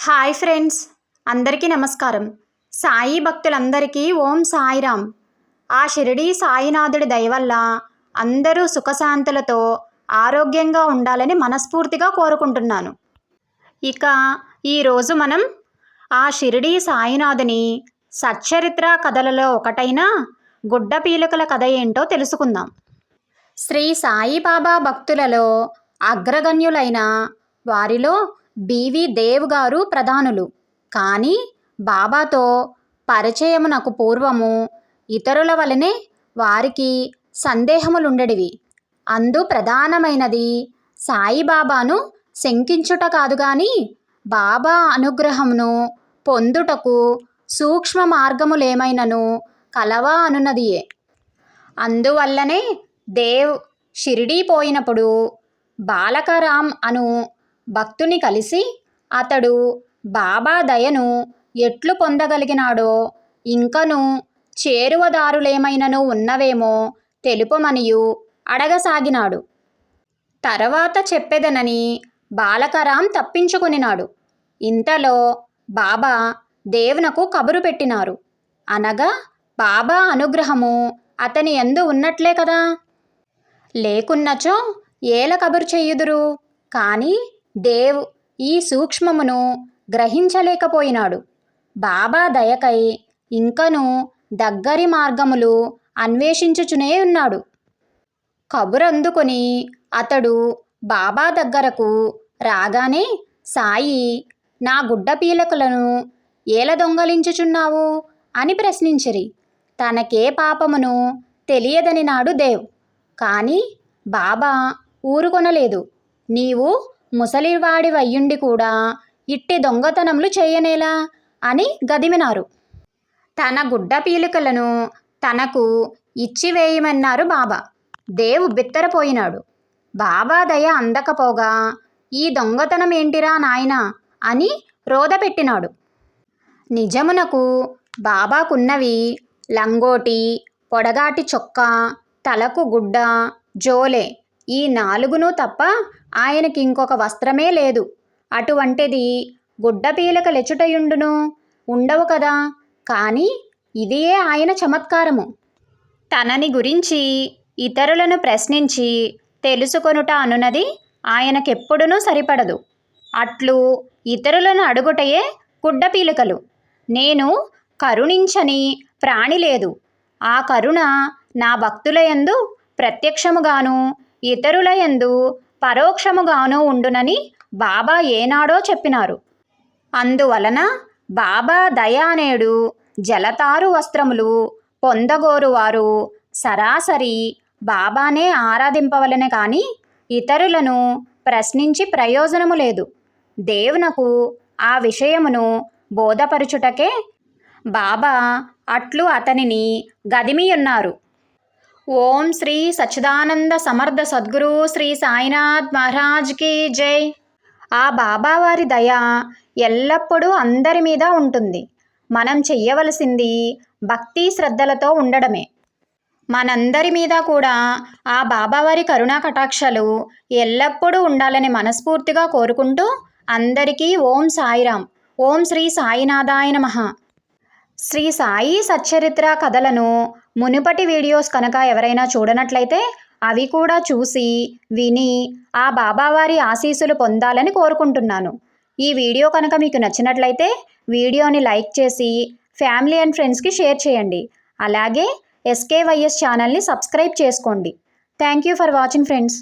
Hi friends, అందరికీ నమస్కారం. సాయి భక్తులందరికీ ఓం సాయిరామ్. ఆ షిరిడీ సాయినాథుడి దయ వల్ల అందరూ సుఖశాంతులతో ఆరోగ్యంగా ఉండాలని మనస్ఫూర్తిగా కోరుకుంటున్నాను. ఇక ఈరోజు మనం ఆ షిరిడీ సాయినాథుని సచ్చరిత్ర కథలలో ఒకటైన గుడ్డపీలికల కథ ఏంటో తెలుసుకుందాం. శ్రీ సాయిబాబా భక్తులలో అగ్రగణ్యులైన వారిలో బివి దేవ్ గారు ప్రధానులు. కానీ బాబాతో పరిచయమునకు పూర్వము ఇతరుల వలనే వారికి సందేహములుండెడివి. అందు ప్రధానమైనది సాయిబాబాను శంకించుట కాదు గాని బాబా అనుగ్రహమును పొందుటకు సూక్ష్మ మార్గములేమైనను కలవా అనున్నదియే. అందువల్లనే దేవ్ షిరిడీ పోయినప్పుడు బాలకరాం అను భక్తుని కలిసి అతడు బాబా దయను ఎట్లు పొందగలిగినాడో ఇంకను చేరువదారులేమైనను ఉన్నవేమో తెలుపమనియు అడగసాగినాడు. తర్వాత చెప్పెదనని బాలకరాం తప్పించుకునినాడు. ఇంతలో బాబా దేవునకు కబురు పెట్టినారు. అనగా బాబా అనుగ్రహము అతని యందు ఉన్నట్లే కదా. లేకున్నచో ఏల కబురు చెయ్యుదురు. కానీ దేవ్ ఈ సూక్ష్మమును గ్రహించలేకపోయినాడు. బాబా దయకై ఇంకను దగ్గరి మార్గములు అన్వేషించుచునే ఉన్నాడు. కబురందుకొని అతడు బాబా దగ్గరకు రాగానే, సాయి, నా గుడ్డపీలికలను ఏల దొంగలించుచున్నావు అని ప్రశ్నించిరి. తనకే పాపమును తెలియదనినాడు దేవ్. కానీ బాబా ఊరుకొనలేదు. నీవు ముసలివాడివయ్యుండి కూడా ఇట్టి దొంగతనములు చేయనేలా అని గదిమినారు. తన గుడ్డపీలికలను తనకు ఇచ్చివేయమన్నారు బాబా. దేవు బిత్తరపోయినాడు. బాబా దయ అందకపోగా ఈ దొంగతనం ఏంటిరా నాయనా అని రోదపెట్టినాడు. నిజమునకు బాబాకున్నవి లంగోటి, పొడగాటి చొక్కా, తలకు గుడ్డ, జోలె, ఈ 4 తప్ప ఆయనకింకొక వస్త్రమే లేదు. అటువంటిది గుడ్డపీలికలెచ్చుటయుండును? ఉండవు కదా. కానీ ఇదియే ఆయన చమత్కారము. తనని గురించి ఇతరులను ప్రశ్నించి తెలుసుకొనుట అనున్నది ఆయనకెప్పుడునూ సరిపడదు. అట్లు ఇతరులను అడుగుటయే గుడ్డపీలికలు. నేను కరుణించని ప్రాణి లేదు. ఆ కరుణ నా భక్తులయందు ప్రత్యక్షముగాను ఇతరుల యందు పరోక్షముగాను ఉండునని బాబా ఏనాడో చెప్పినారు. అందువలన బాబా దయానేడు జలతారు వస్త్రములు పొందగోరువారు సరాసరి బాబానే ఆరాధింపవలెనే కానీ ఇతరులను ప్రశ్నించి ప్రయోజనము లేదు. దేవునకు ఆ విషయమును బోధపరచుటకే బాబా అట్లు అతనిని గదిమియున్నారు. ఓం శ్రీ సచ్చిదానంద సమర్థ సద్గురు శ్రీ సాయినాథ్ మహారాజ్కి జై. ఆ బాబావారి దయ ఎల్లప్పుడూ అందరి మీద ఉంటుంది. మనం చెయ్యవలసింది భక్తి శ్రద్ధలతో ఉండడమే. మనందరి మీద కూడా ఆ బాబావారి కరుణా కటాక్షాలు ఎల్లప్పుడూ ఉండాలని మనస్ఫూర్తిగా కోరుకుంటూ అందరికీ ఓం సాయిరామ్. ఓం శ్రీ సాయినాథాయ నమః. శ్రీ సాయి సచ్చరిత్ర కథలను మునుపటి వీడియోస్ కనుక ఎవరైనా చూడనట్లయితే అవి కూడా చూసి విని ఆ బాబావారి ఆశీస్సులు పొందాలని కోరుకుంటున్నాను. ఈ వీడియో కనుక మీకు నచ్చినట్లయితే వీడియోని లైక్ చేసి ఫ్యామిలీ అండ్ ఫ్రెండ్స్కి షేర్ చేయండి. అలాగే SKYS ఛానల్ని సబ్స్క్రైబ్ చేసుకోండి. Thank you for watching friends.